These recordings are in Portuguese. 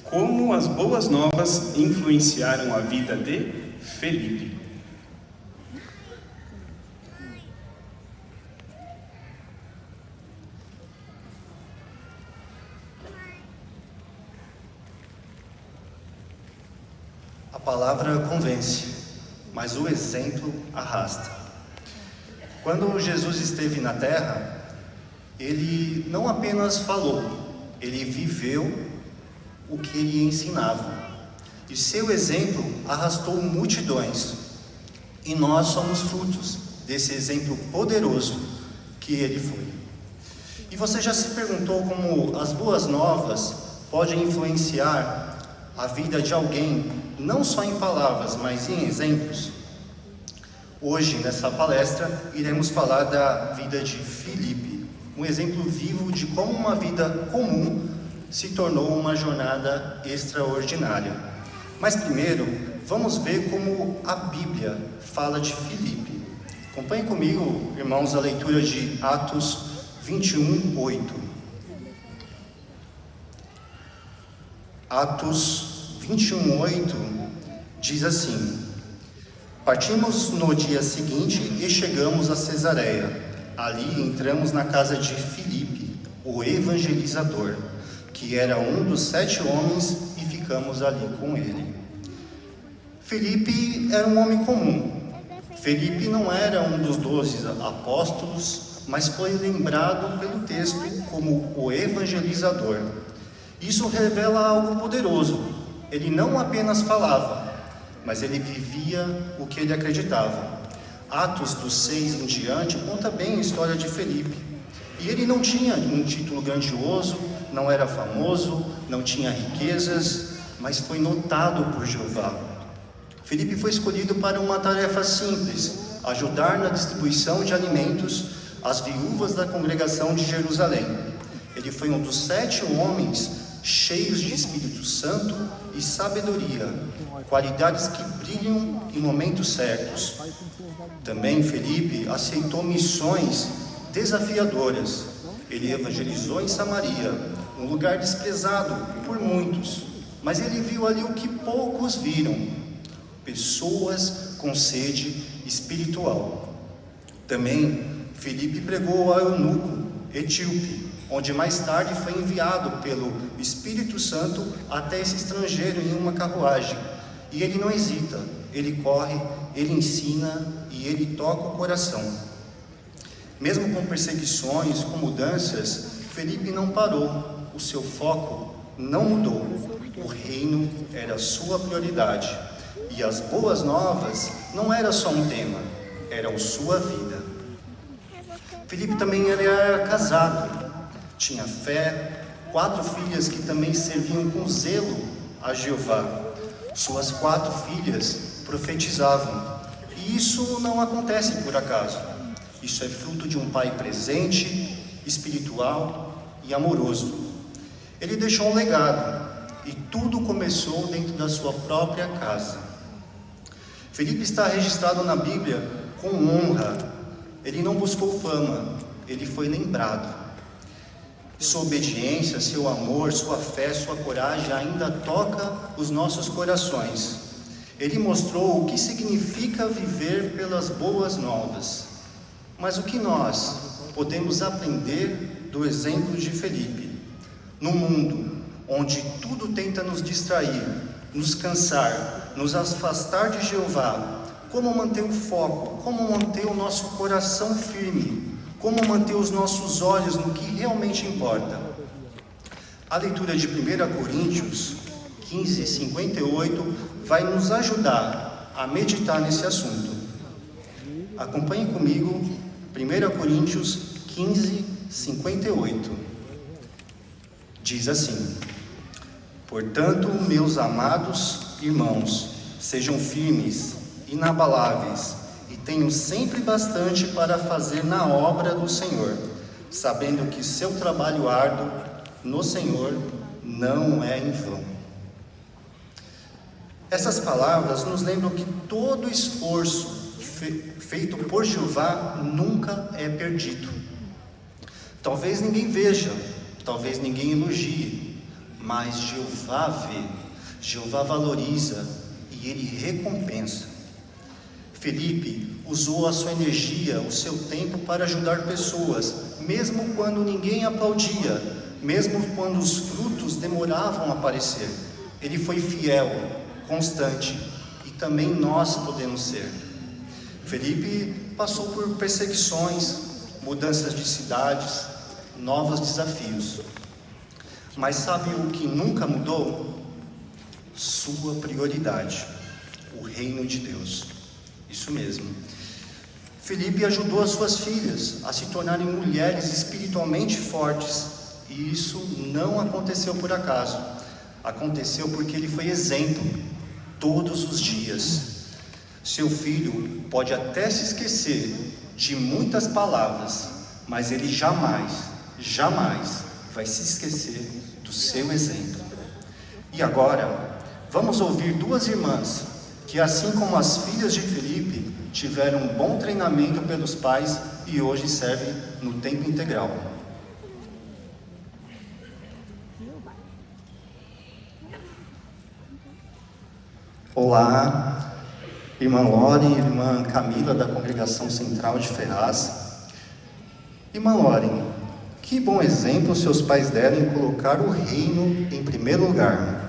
Como as boas novas influenciaram a vida de Felipe. A palavra convence, mas o exemplo arrasta. Quando Jesus esteve na terra, ele não apenas falou, ele viveu o que ele ensinava. E seu exemplo arrastou multidões. E nós somos frutos desse exemplo poderoso que ele foi. E você já se perguntou como as boas novas podem influenciar a vida de alguém, não só em palavras, mas em exemplos? Hoje, nessa palestra, iremos falar da vida de Felipe, um exemplo vivo de como uma vida comum se tornou uma jornada extraordinária. Mas primeiro, vamos ver como a Bíblia fala de Felipe. Acompanhe comigo, irmãos, a leitura de Atos 21:8. Atos 21:8 diz assim: Partimos no dia seguinte e chegamos a Cesareia. Ali entramos na casa de Filipe, o evangelizador, que era um dos 7 homens, e ficamos ali com ele. Filipe era um homem comum. Filipe não era um dos 12 apóstolos, mas foi lembrado pelo texto como o evangelizador. Isso revela algo poderoso. Ele não apenas falava, mas ele vivia o que ele acreditava. Atos dos 6 em diante conta bem a história de Filipe. E ele não tinha um título grandioso, não era famoso, não tinha riquezas, mas foi notado por Jeová. Filipe foi escolhido para uma tarefa simples: ajudar na distribuição de alimentos às viúvas da congregação de Jerusalém. Ele foi um dos 7 homens cheios de Espírito Santo e sabedoria, qualidades que brilham em momentos certos. Também Filipe aceitou missões desafiadoras. Ele evangelizou em Samaria, um lugar desprezado por muitos, mas ele viu ali o que poucos viram: pessoas com sede espiritual. Também Filipe pregou ao eunuco etíope, onde mais tarde foi enviado pelo Espírito Santo até esse estrangeiro em uma carruagem. E ele não hesita, ele corre, ele ensina e ele toca o coração. Mesmo com perseguições, com mudanças, Filipe não parou, o seu foco não mudou. O reino era a sua prioridade. E as boas novas não era só um tema, eram sua vida. Filipe também era casado, tinha fé, 4 filhas que também serviam com zelo a Jeová. Suas 4 filhas profetizavam. E isso não acontece por acaso. Isso é fruto de um pai presente, espiritual e amoroso. Ele deixou um legado, e tudo começou dentro da sua própria casa. Filipe está registrado na Bíblia com honra. Ele não buscou fama, ele foi lembrado. Sua obediência, seu amor, sua fé, sua coragem ainda toca os nossos corações. Ele mostrou o que significa viver pelas boas novas. Mas o que nós podemos aprender do exemplo de Filipe? No mundo onde tudo tenta nos distrair, nos cansar, nos afastar de Jeová, como manter o foco, como manter o nosso coração firme, como manter os nossos olhos no que realmente importa? A leitura de 1 Coríntios 15:58 vai nos ajudar a meditar nesse assunto. Acompanhe comigo 1 Coríntios 15:58. Diz assim: Portanto, meus amados irmãos, sejam firmes, inabaláveis, e tenham sempre bastante para fazer na obra do Senhor, sabendo que seu trabalho árduo no Senhor não é em vão. Essas palavras nos lembram que todo esforço feito por Jeová nunca é perdido. Talvez ninguém veja, talvez ninguém elogie, mas Jeová vê, Jeová valoriza e Ele recompensa. Felipe usou a sua energia, o seu tempo para ajudar pessoas, mesmo quando ninguém aplaudia, mesmo quando os frutos demoravam a aparecer. Ele foi fiel, constante, e também nós podemos ser. Felipe passou por perseguições, mudanças de cidades, novos desafios. Mas sabe o que nunca mudou? Sua prioridade, o reino de Deus. Isso mesmo. Felipe ajudou as suas filhas a se tornarem mulheres espiritualmente fortes. E isso não aconteceu por acaso. Aconteceu porque ele foi exemplo todos os dias. Seu filho pode até se esquecer de muitas palavras, mas ele jamais vai se esquecer do seu exemplo. E agora, vamos ouvir duas irmãs que, assim como as filhas de Felipe, tiveram um bom treinamento pelos pais e hoje servem no tempo integral. Olá, irmã Lore e irmã Camila da Congregação Central de Ferraz. Irmã Lore, que bom exemplo seus pais deram em colocar o reino em primeiro lugar.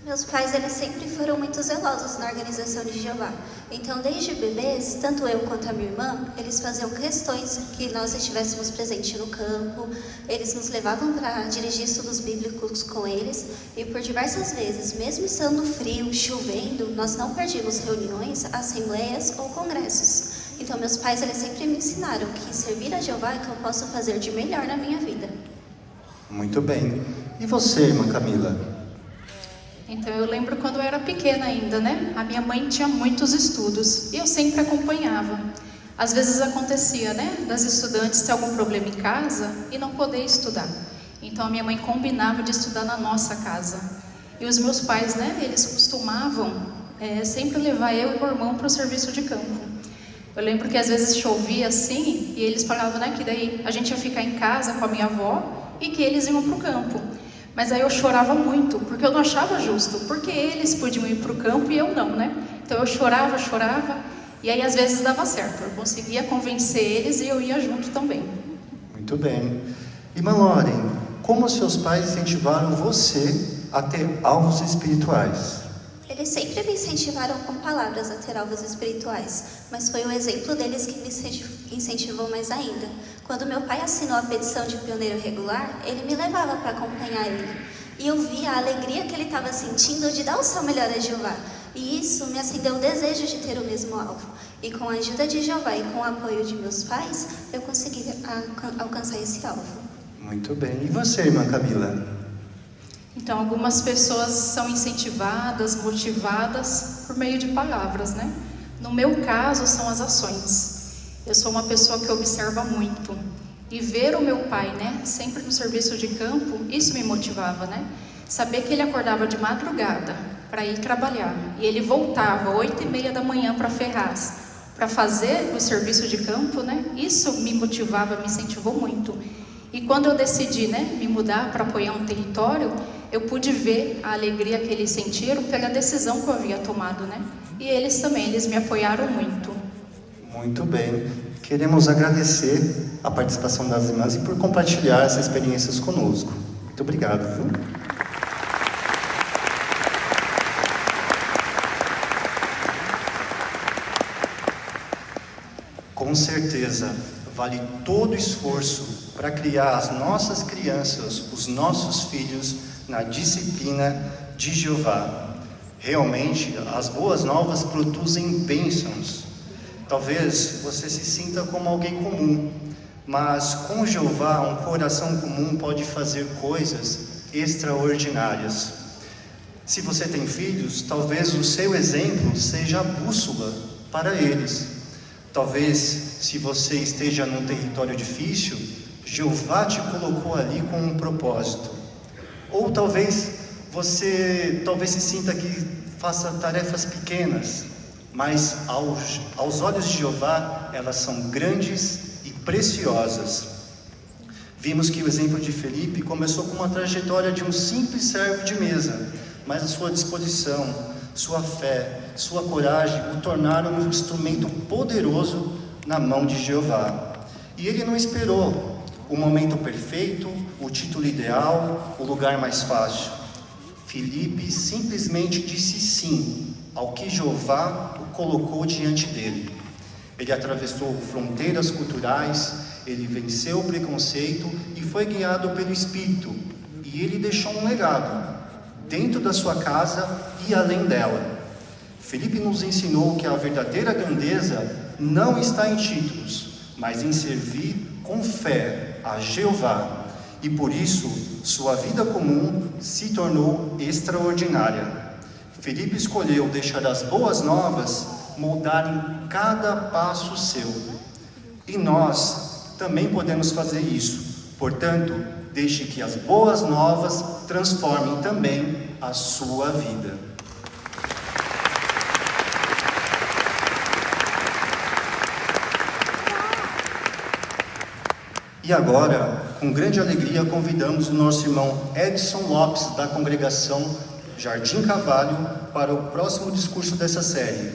Meus pais, eles sempre foram muito zelosos na organização de Jeová. Então, desde bebês, tanto eu quanto a minha irmã, eles faziam questões que nós estivéssemos presentes no campo. Eles nos levavam para dirigir estudos bíblicos com eles. E por diversas vezes, mesmo estando frio, chovendo, nós não perdíamos reuniões, assembleias ou congressos. Então, meus pais, eles sempre me ensinaram que servir a Jeová é que eu posso fazer de melhor na minha vida. Muito bem. E você, irmã Camila? Então, eu lembro quando eu era pequena ainda, né? A minha mãe tinha muitos estudos e eu sempre acompanhava. Às vezes acontecia, né? Das estudantes ter algum problema em casa e não poder estudar. Então, a minha mãe combinava de estudar na nossa casa. E os meus pais, né? Eles costumavam sempre levar eu e meu irmão para o serviço de campo. Eu lembro que às vezes chovia assim e eles falavam, né? Que daí a gente ia ficar em casa com a minha avó e que eles iam para o campo. Mas aí eu chorava muito, porque eu não achava justo, porque eles podiam ir para o campo e eu não, né? Então eu chorava, e aí às vezes dava certo, eu conseguia convencer eles e eu ia junto também. Muito bem. Irmã Loren, como seus pais incentivaram você a ter alvos espirituais? Eles sempre me incentivaram com palavras a ter alvos espirituais, mas foi o exemplo deles que me incentivou mais ainda. Quando meu pai assinou a petição de pioneiro regular, ele me levava para acompanhar ele. E eu via a alegria que ele estava sentindo de dar o seu melhor a Jeová. E isso me acendeu o desejo de ter o mesmo alvo. E com a ajuda de Jeová e com o apoio de meus pais, eu consegui alcançar esse alvo. Muito bem. E você, irmã Camila? Então, algumas pessoas são incentivadas, motivadas por meio de palavras, né? No meu caso, são as ações. Eu sou uma pessoa que observa muito. E ver o meu pai, né, sempre no serviço de campo, isso me motivava, né? Saber que ele acordava de madrugada para ir trabalhar. E ele voltava 8h30 da manhã para Ferraz, para fazer o serviço de campo, né? Isso me motivava, me incentivou muito. E quando eu decidi, né, me mudar para apoiar um território, eu pude ver a alegria que eles sentiram pela decisão que eu havia tomado, né? E eles também, eles me apoiaram muito. Muito bem. Queremos agradecer a participação das irmãs e por compartilhar essas experiências conosco. Muito obrigado, viu? Com certeza, vale todo o esforço para criar as nossas crianças, os nossos filhos, na disciplina de Jeová. Realmente, as boas novas produzem bênçãos. Talvez você se sinta como alguém comum, mas com Jeová, um coração comum pode fazer coisas extraordinárias. Se você tem filhos, talvez o seu exemplo seja a bússola para eles. Talvez, se você esteja num território difícil, Jeová te colocou ali com um propósito. Ou talvez você se sinta que faça tarefas pequenas, mas aos olhos de Jeová elas são grandes e preciosas. Vimos que o exemplo de Felipe começou com uma trajetória de um simples servo de mesa, mas a sua disposição, sua fé, sua coragem o tornaram um instrumento poderoso na mão de Jeová. E ele não esperou o momento perfeito, o título ideal, o lugar mais fácil. Felipe simplesmente disse sim ao que Jeová o colocou diante dele. Ele atravessou fronteiras culturais, ele venceu o preconceito e foi guiado pelo Espírito. E ele deixou um legado, dentro da sua casa e além dela. Felipe nos ensinou que a verdadeira grandeza não está em títulos, mas em servir com fé a Jeová. E por isso, sua vida comum se tornou extraordinária. Felipe escolheu deixar as boas novas moldarem cada passo seu. E nós também podemos fazer isso. Portanto, deixe que as boas novas transformem também a sua vida. E agora, com grande alegria, convidamos o nosso irmão Edson Lopes, da congregação Jardim Carvalho, para o próximo discurso dessa série: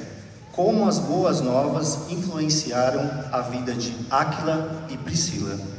Como as boas novas influenciaram a vida de Áquila e Priscila.